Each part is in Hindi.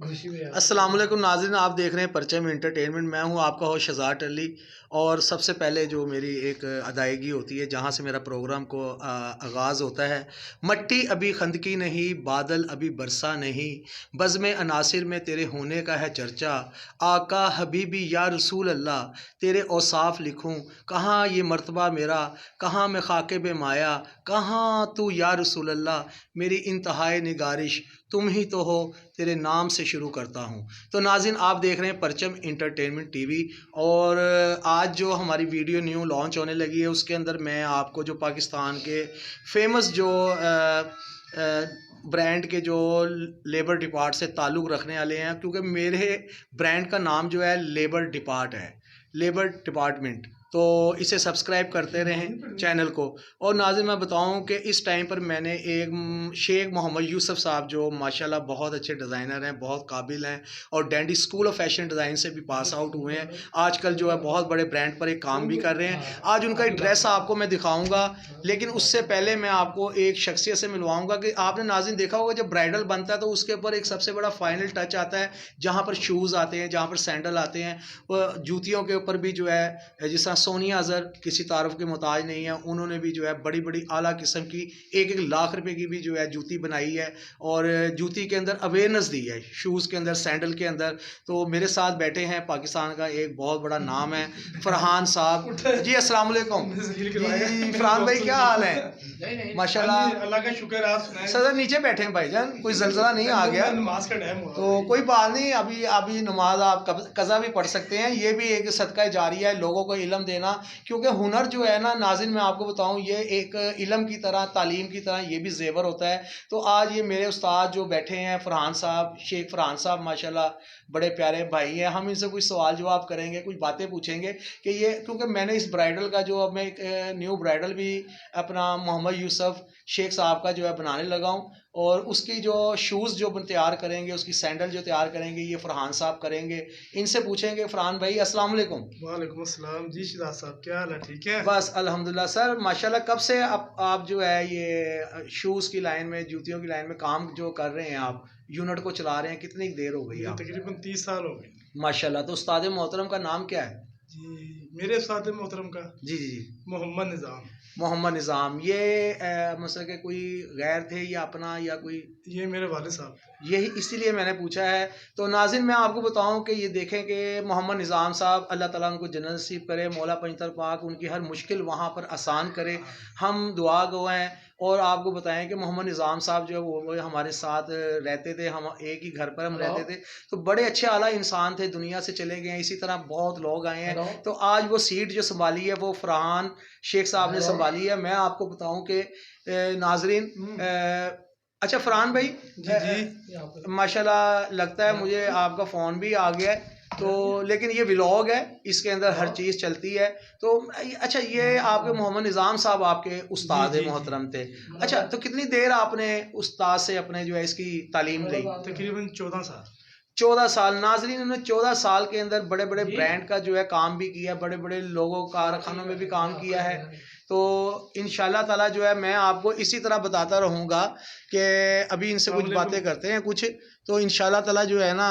अस्सलाम वालेकुम नाज़रीन, आप देख रहे हैं परचम एंटरटेनमेंट। मैं हूं आपका होस्ट शहजाद अली। और सबसे पहले जो मेरी एक अदायगी होती है जहां से मेरा प्रोग्राम को आगाज़ होता है। मट्टी अभी खंदकी नहीं, बादल अभी बरसा नहीं, बज़्म अनासिर में तेरे होने का है चर्चा। आका हबीबी या रसूल अल्लाह, तेरे औसाफ लिखूं कहाँ ये मर्तबा मेरा, कहाँ मैं खाके बे माया, कहाँ तू या रसूल अल्लाह, मेरी इंतहाई निगारिश तुम ही तो हो, तेरे नाम से शुरू करता हूँ। तो नाज़रीन, आप देख रहे हैं परचम इंटरटेनमेंट टीवी। और आज जो हमारी वीडियो न्यू लॉन्च होने लगी है उसके अंदर मैं आपको जो पाकिस्तान के फेमस जो ब्रांड के जो लेबर डिपार्ट से ताल्लुक़ रखने वाले हैं, क्योंकि मेरे ब्रांड का नाम जो है लेबर डिपार्ट है, लेबर डिपार्टमेंट। तो इसे सब्सक्राइब करते रहें चैनल को। और नाज़रीन, मैं बताऊं कि इस टाइम पर मैंने एक शेख मोहम्मद यूसुफ साहब जो माशाल्लाह बहुत अच्छे डिज़ाइनर हैं, बहुत काबिल हैं और dandy school of fashion design से भी पास आउट हुए हैं। आजकल जो है बहुत बड़े ब्रांड पर एक काम भी कर रहे हैं। आज उनका एक ड्रेस आपको मैं दिखाऊँगा, लेकिन उससे पहले मैं आपको एक शख्सियत से मिलवाऊँगा कि आपने नाज़रीन देखा होगा जब ब्राइडल बनता है तो उसके ऊपर एक सबसे बड़ा फाइनल टच आता है, जहाँ पर शूज़ आते हैं, जहाँ पर सैंडल आते हैं। जूतियों के ऊपर भी जो है जिस तरह सोनिया अज़हर किसी तारुफ के मोहताज नहीं है, उन्होंने भी जो है बड़ी बड़ी आला किस्म की एक एक लाख रुपए की भी जो है जूती बनाई है और जूती के अंदर अवेयरनेस दी है, शूज़ के अंदर, सैंडल के अंदर। तो मेरे साथ बैठे हैं पाकिस्तान का एक बहुत बड़ा नाम है फरहान साहब जी। अस्सलाम वालेकुम जी। फरहान भाई क्या हाल है? माशाल्लाह, अल्लाह का शुक्र। आप सुनाएं? सदर नीचे बैठे हैं भाईजान, कोई जल्जला नहीं आ गया? नमाज का टाइम हुआ तो कोई बात नहीं, अभी अभी नमाज आप कज़ा भी पढ़ सकते हैं। ये भी एक सदका जारिया है, लोगों को इल्म देना। क्योंकि हुनर जो है ना नाज़रीन, मैं आपको बताऊं, ये एक इल्म की तरह, तालीम की तरह ये भी जेवर होता है। तो आज ये मेरे उस्ताद जो बैठे हैं फरहान साहब, शेख फरहान साहब माशाल्लाह बड़े प्यारे भाई हैं। हम इनसे कुछ सवाल जवाब करेंगे, कुछ बातें पूछेंगे कि ये, क्योंकि मैंने इस ब्राइडल का जो अब मैं एक न्यू ब्राइडल भी अपना मोहम्मद यूसुफ शेख साहब का जो है बनाने लगा हूँ। और उसकी जो शूज़ जो तैयार करेंगे, उसकी सैंडल जो तैयार करेंगे, ये फरहान साहब करेंगे। इनसे पूछेंगे। फरहान भाई अस्सलाम वालेकुम। वालेकुम अस्सलाम जी। शहजाद साहब क्या हाल है? ठीक है बस अल्हम्दुलिल्लाह सर, माशाल्लाह। कब से आप जो है ये शूज़ की लाइन में, जूतियों की लाइन में काम जो कर रहे हैं, आप यूनिट को चला रहे हैं, कितनी देर हो गई मुझे आप? तकरीबन 30 साल हो गए माशाल्लाह। तो उस्ताद मोहतरम का नाम क्या है? जी। मेरे साथ मोहतरम का जी जी जी। मोहम्मद निज़ाम। मोहम्मद निज़ाम। ये मतलब कि कोई गैर थे या अपना, या कोई? ये मेरे वालिद साहब। यही इसीलिए मैंने पूछा है। तो नाज़रीन, मैं आपको बताऊं कि ये देखें कि मोहम्मद निज़ाम साहब, अल्लाह ताला उनको जन्नत नसीब करे, मौला पंजतर पाक उनकी हर मुश्किल वहाँ पर आसान करे। हम दुआ गो हैं। और आपको बताएं कि मोहम्मद निज़ाम साहब जो है वो हमारे साथ रहते थे, हम एक ही घर पर हम रहते थे। तो बड़े अच्छे आला इंसान थे, दुनिया से चले गए हैं। इसी तरह बहुत लोग आए हैं। तो आज वो सीट जो संभाली है वो फरहान शेख साहब ने संभाली है। मैं आपको बताऊं कि नाज़रीन, अच्छा फरहान भाई, जी जी। माशाल्लाह लगता है मुझे आपका फ़ोन भी आ गया है। तो लेकिन ये व्लॉग है, इसके अंदर हर चीज़ चलती है। तो अच्छा, ये आपके मोहम्मद निज़ाम साहब आपके उस्ताद मोहतरम थे। अच्छा, तो कितनी देर आपने उस्ताद से अपने जो है इसकी तालीम ली? तकरीबन 14 साल। 14 साल। नाज़रीन, उन्होंने 14 साल के अंदर बड़े बड़े ब्रांड का जो है काम भी किया, बड़े बड़े लोगों कारखानों में भी काम किया है। तो इंशाल्लाह ताला जो है मैं आपको इसी तरह बताता रहूँगा कि अभी इनसे कुछ बातें करते हैं कुछ। तो इंशाल्लाह ताला जो है ना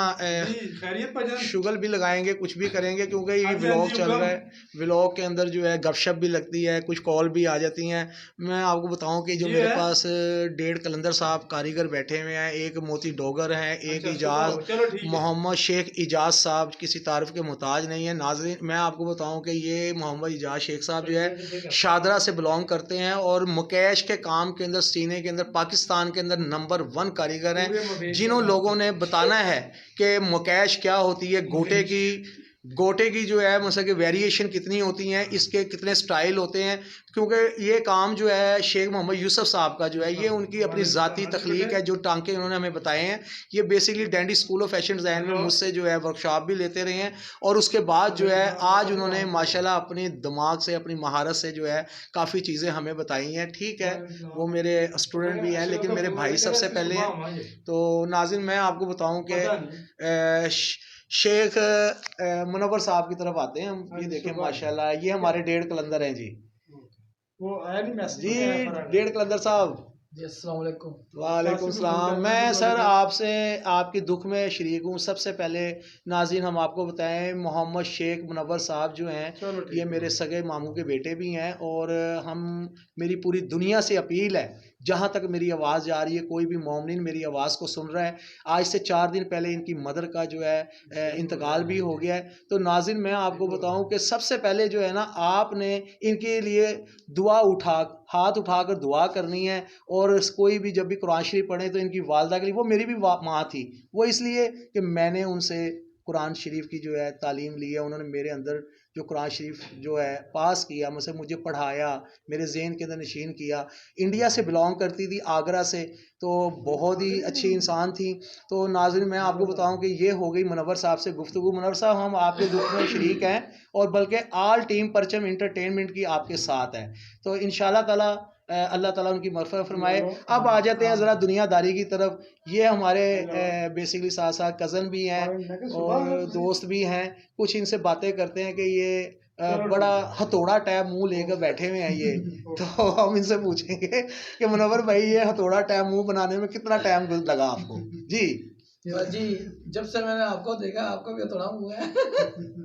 शुगल भी लगाएंगे, कुछ भी करेंगे, क्योंकि ये व्लॉग चल रहा है। व्लॉग के अंदर जो है गपशप भी लगती है, कुछ कॉल भी आ जाती हैं। मैं आपको बताऊं कि जो मेरे पास 1.5 कलंदर साहब कारीगर बैठे हुए हैं, एक मोती डोगर हैं, एक इजाज़ मोहम्मद शेख इजाज़ साहब किसी तारीफ के मोहताज नहीं है। नाज़रीन, मैं आपको बताऊं कि ये मोहम्मद इजाज़ शेख साहब जो है शादरा से बिलोंग करते हैं और मुकेश के काम के अंदर, सीने के अंदर पाकिस्तान के अंदर नंबर 1 कारीगर हैं। जिन्हों लोगों ने बताना है कि मुकेश क्या होती है, गोटे की जो है मतलब कि वेरिएशन कितनी होती हैं, इसके कितने स्टाइल होते हैं, क्योंकि ये काम जो है शेख मोहम्मद यूसुफ साहब का जो है ये उनकी अपनी ज़ाती तख्लीक है। जो टांके उन्होंने हमें बताए हैं, ये basically dandy school of fashion design में मुझसे जो है वर्कशॉप भी लेते रहे हैं। और उसके बाद जो है आज उन्होंने माशाल्लाह अपने दिमाग से, अपनी महारत से जो है काफ़ी चीज़ें हमें बताई हैं। ठीक है, वो मेरे स्टूडेंट भी हैं, लेकिन मेरे भाई सबसे पहले हैं। तो नाज़रीन, मैं आपको बताऊँ कि शेख मुनव्वर साहब की तरफ आते हैं हम। ये देखें माशाल्लाह, ये हमारे 1.5 कलंदर हैं जी। वो आया नहीं मैसेज जी 1.5 कलंदर साहब, जी अस्सलाम वालेकुम। वालेकुम सलाम। मैं सर आपसे आपके दुख में शरीक हूँ। सबसे पहले नाज़रीन हम आपको बताएं, मोहम्मद शेख मुनव्वर साहब जो हैं चलो ठीक ये मेरे सगे मामू के बेटे भी हैं, और हम मेरी पूरी दुनिया से अपील है, जहाँ तक मेरी आवाज़ जा रही है, कोई भी मोमिन मेरी आवाज़ को सुन रहा है, आज से 4 दिन पहले इनकी मदर का जो है इंतकाल भी हो गया है। तो नाज़रीन मैं आपको बताऊँ कि सबसे पहले जो है ना, आपने इनके लिए दुआ हाथ उठाकर दुआ करनी है। और कोई भी जब भी कुरान शरीफ पढ़े तो इनकी वालदा के लिए, वो मेरी भी माँ थी, वो इसलिए कि मैंने उनसे कुरान शरीफ की जो है तालीम ली है, उन्होंने मेरे अंदर जो कुरान शरीफ जो है पास किया, मुझे पढ़ाया, मेरे ज़हन के अंदर नशीन किया। इंडिया से बिलोंग करती थी, आगरा से, तो बहुत ही अच्छी इंसान थी। तो नाज़रीन मैं आपको बताऊं कि ये हो गई मुनव्वर साहब से गुफ्तगू। मुनव्वर साहब हम आपके दुख में शरीक हैं, और बल्कि आल टीम परचम इंटरटेनमेंट की आपके साथ है। तो इंशाल्लाह ताला अल्लाह ताला उनकी मग़फ़िरत फरमाए। अब आ जाते हैं ज़रा दुनियादारी की तरफ। ये हमारे बेसिकली साथ साथ कज़न भी हैं और दोस्त भी हैं। कुछ इनसे बातें करते हैं कि ये बड़ा हथौड़ा टाइप मुंह लेकर बैठे हुए हैं ये। तो हम इनसे पूछेंगे कि मुनव्वर भाई, ये हथौड़ा टाइप मुंह बनाने में कितना टाइम लगा आपको? जी जी, जब से मैंने आपको देखा, आपका भी थोड़ा हुआ है।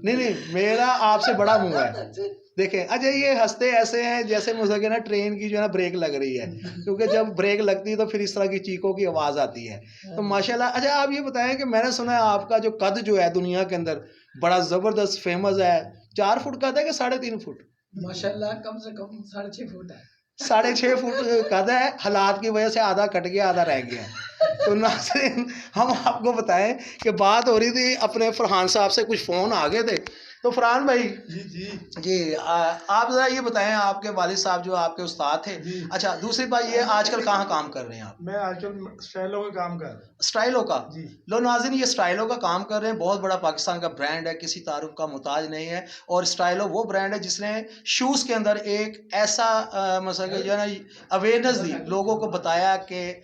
नहीं, मेरा आपसे बड़ा मुंह है। देखें अजय, ये हंसते ऐसे हैं जैसे मुझे कि ना ट्रेन की जो है ना ब्रेक लग रही है, क्योंकि जब ब्रेक लगती है तो फिर इस तरह की चीखों की आवाज़ आती है। तो माशाल्लाह। अच्छा, आप ये बताएं कि मैंने सुना है आपका जो कद जो है दुनिया के अंदर बड़ा ज़बरदस्त फेमस है। 4 फुट कद है कि 3.5 फुट? माशाल्लाह कम से कम 6.5 फुट है। 6.5 फुट कद है। हालात की वजह से आधा कट गया, आधा रह गया। तो नाज़रीन हम आपको बताएं कि बात हो रही थी, अपने फरहान साहब से कुछ फ़ोन आ गए थे। तो फरहान भाई जी जी जी, आप ज़रा ये बताएं, आपके वालिद साहब जो आपके उस्ताद थे। जी। अच्छा, दूसरी बात, ये आजकल कहाँ काम कर रहे हैं आप? मैं आजकल स्टाइलों का काम कर रहा हूँ। स्टाइलो का? जी लो नाज़रीन, ये स्टाइलो का काम कर रहे हैं। बहुत बड़ा पाकिस्तान का ब्रांड है, किसी तारुफ का मुताज नहीं है। और स्टाइलो वो ब्रांड है जिसने शूज़ के अंदर एक ऐसा मतलब कि जो है ना अवेयरनेस दी, लोगों को बताया कि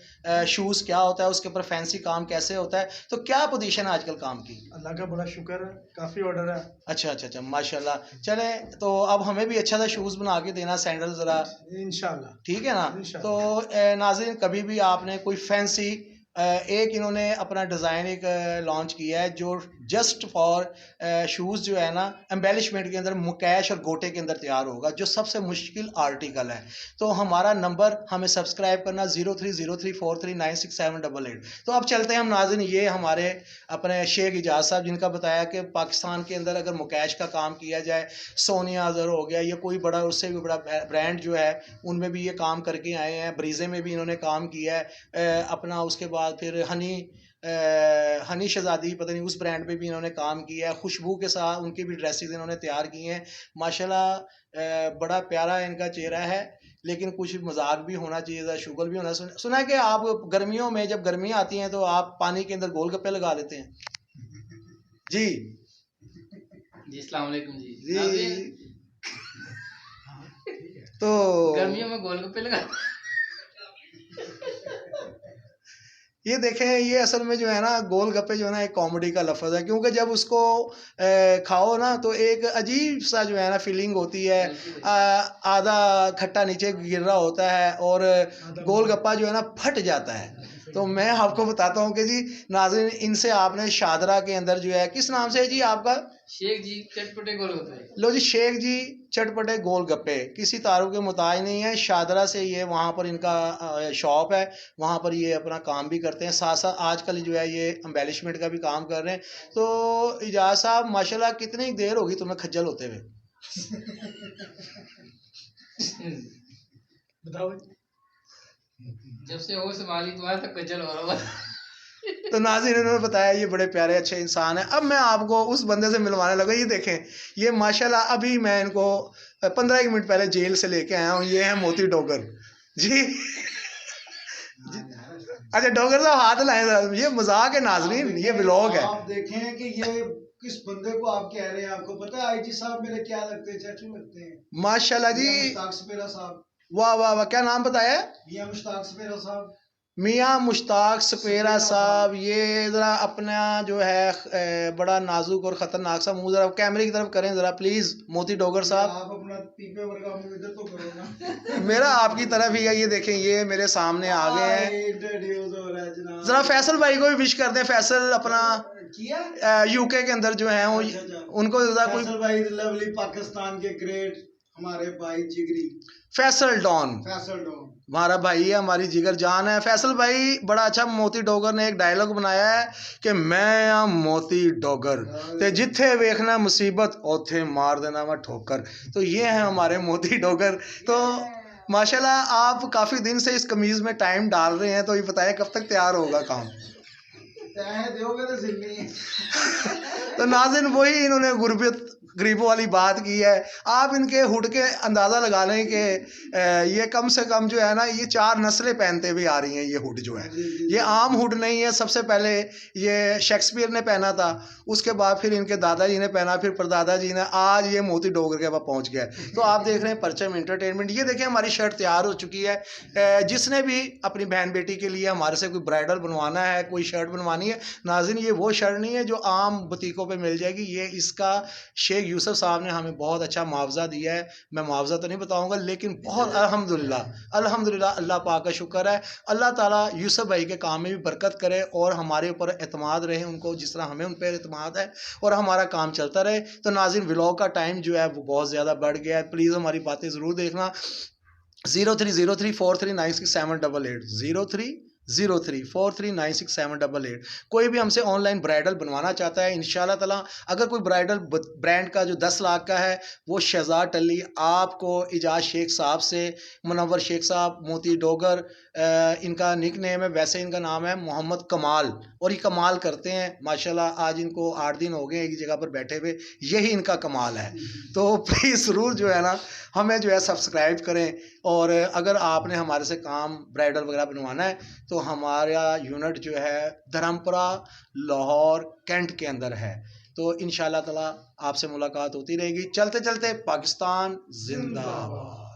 शूज़ क्या होता है, उसके ऊपर फैंसी काम कैसे होता है। तो क्या पोजीशन है आजकल काम की? अल्लाह का बड़ा शुक्र है, काफ़ी ऑर्डर है। अच्छा, माशाल्लाह। चले, तो अब हमें भी अच्छा सा शूज़ बना के देना, सैंडल ज़रा, इंशाल्लाह ठीक है ना? इंशाल्लाह। तो नाज़रीन, कभी भी आपने कोई फैंसी एक इन्होंने अपना डिज़ाइन एक लॉन्च किया है जो जस्ट फॉर शूज़ जो है ना, एम्बेलिशमेंट के अंदर मुकैश और गोटे के अंदर तैयार होगा, जो सबसे मुश्किल आर्टिकल है। तो हमारा नंबर हमें सब्सक्राइब करना 0303439678। तो अब चलते हैं हम नाज़रीन, ये हमारे अपने शेख इजाज़ साहब, जिनका बताया कि पाकिस्तान के अंदर अगर मुकैश का काम किया जाए, सोनिया अज़हर हो गया, ये कोई बड़ा, उससे भी बड़ा ब्रांड जो है, उनमें भी ये काम करके आए हैं। ब्रीज़े में भी इन्होंने काम किया है अपना। उसके बाद फिर हनी शहज़ादी, पता नहीं उस ब्रांड पे भी इन्होंने काम किया है। खुशबू के साथ उनके भी ड्रेसेस इन्होंने तैयार किए हैं। माशाल्लाह बड़ा प्यारा इनका चेहरा है, लेकिन कुछ मजाक भी होना चाहिए था, शुगर भी होना। सुना है कि आप गर्मियों में, जब गर्मियाँ आती हैं तो आप पानी के अंदर गोलगप्पे लगा लेते हैं। जी जी अस्सलाम वालेकुम जी। जी। नाज़रीन, तो गर्मियों में गोलगप्पे लगा। ये देखें, ये असल में जो है ना, गोलगप्पे जो है ना, एक कॉमेडी का लफ्ज़ है, क्योंकि जब उसको खाओ ना तो एक अजीब सा जो है ना फीलिंग होती है। आधा खट्टा नीचे गिर रहा होता है और गोलगप्पा जो है ना फट जाता है। तो मैं आपको बताता हूँ कि जी नाज़रीन, इनसे आपने शादरा के अंदर जो है, किस नाम से है जी आपका? शेख जी चटपटे गोलगप्पे। लो जी, शेख जी चटपटे गोलगप्पे, किसी तारुफ के मुताज नहीं है। शादरा से ये, वहाँ पर इनका शॉप है, वहाँ पर ये अपना काम भी करते हैं। साथ साथ आजकल जो है ये एम्बेलिशमेंट का भी काम कर रहे हैं। तो इजाज़ साहब, माशाल्लाह कितनी देर होगी तुम्हें खज्जल होते हुए? बताओ। जब से होश संभाली तुम्हारे तक कचल हो रहा है। तो नाज़रीन, इन्होंने बताया ये बड़े प्यारे अच्छे इंसान है। अब मैं आपको उस बंदे से मिलवाने लगा। ये देखें, ये माशाल्लाह अभी मैं इनको 15 मिनट पहले जेल से लेके आया हूँ। ये है मोती डोगर जी। अच्छा डोगर साहब, हाथ लाए साहब, ये मजाक है नाज़रीन, ये व्लॉग है। आप देखें कि ये किस बंदे को आप कह रहे हैं। आपको पता है आईजी साहब मेरे क्या लगते हैं? चाचू लगते हैं। माशाल्लाह जी, मियां मुश्ताक सपेरा साहब। वाह वाह वाह, क्या नाम बताया? मियां मुश्ताक सपेरा साहब। मियाँ मुश्ताक सपेरा साहब, ये ज़रा अपना जो है बड़ा नाजुक और ख़तरनाक सा मुंह ज़रा कैमरे की तरफ करें ज़रा प्लीज़। मोती डोगर साहब, आप अपना पीपे वर्गा मुंह इधर तो करो ना। मेरा आपकी तरफ ही है, ये देखें ये मेरे सामने आ गए हैं। इंट्रोड्यूस हो रहा है जनाब। ज़रा फैसल भाई को भी विश कर दें। फैसल अपना किया यूके के अंदर जो है वो अच्छा। उनको ज़रा कोई फैसल भाई लवली पाकिस्तान के ग्रेट हमारे भाई जिगरी फैसल डॉन फैसल डॉन हमारा भाई है, हमारी जिगर जान है। फैसल भाई बड़ा अच्छा मोती डोगर ने एक डायलॉग बनाया है कि मैं आ मोती डोगर ते जिथे वेखना मुसीबत ओथे मार देना मैं ठोकर। तो ये है हमारे मोती डोगर। तो माशाल्लाह आप काफ़ी दिन से इस कमीज़ में टाइम डाल रहे हैं, तो ये बताएं कब तक तैयार होगा काम? दोगे तो सिलनी। तो नाज़रीन वही इन्होंने गुरबत गरीबों वाली बात की है। आप इनके हुड के अंदाज़ा लगा लें कि ये कम से कम जो है ना ये 4 नस्लें पहनते हुए आ रही हैं। ये हुड जो है ये आम हुड नहीं है। सबसे पहले ये शेक्सपियर ने पहना था, उसके बाद फिर इनके दादाजी ने पहना, फिर परदादा जी ने, आज ये मोती डोगर के पास पहुंच गया। तो आप देख रहे हैं परचम एंटरटेनमेंट। ये देखें हमारी शर्ट तैयार हो चुकी है। जिसने भी अपनी बहन बेटी के लिए हमारे से कोई ब्राइडल बनवाना है, कोई शर्ट बनवानी है, नाज़रीन ये वो शर्ट नहीं है जो आम बुटीकों पर मिल जाएगी। ये इसका शेख यूसुफ साहब ने हमें बहुत अच्छा मुआवजा दिया है। मैं मुआवजा तो नहीं बताऊंगा, लेकिन बहुत अल्हम्दुलिल्लाह अल्हम्दुलिल्लाह अल्लाह पाक का शुक्र है। अल्लाह ताला यूसुफ भाई के काम में भी बरकत करे और हमारे ऊपर एतमाद रहे उनको जिस तरह हमें उन पर एतमाद है, और हमारा काम चलता रहे। तो नाज़रीन व्लॉग का टाइम जो है वो बहुत ज़्यादा बढ़ गया है। प्लीज़ हमारी बातें ज़रूर देखना। 0303439678 0303439678। कोई भी हमसे ऑनलाइन ब्राइडल बनवाना चाहता है, इंशाल्लाह ताला अगर कोई ब्राइडल ब्रांड का जो 10 लाख का है वो शहजाद टली आपको इजाज़ शेख साहब से, मुनव्वर शेख साहब मोती डोगर इनका निक नेम है, वैसे इनका नाम है मोहम्मद कमाल, और ये कमाल करते हैं माशाल्लाह। आज इनको 8 दिन हो गए एक जगह पर बैठे हुए, यही इनका कमाल है। तो प्लीज़ ज़रूर जो है ना हमें जो है सब्सक्राइब करें। और अगर आपने हमारे से काम ब्राइडल वगैरह बनवाना है तो हमारा यूनिट जो है धर्मपुरा लाहौर कैंट के अंदर है। तो इंशाल्लाह ताला आपसे मुलाकात होती रहेगी। चलते चलते पाकिस्तान जिंदाबाद।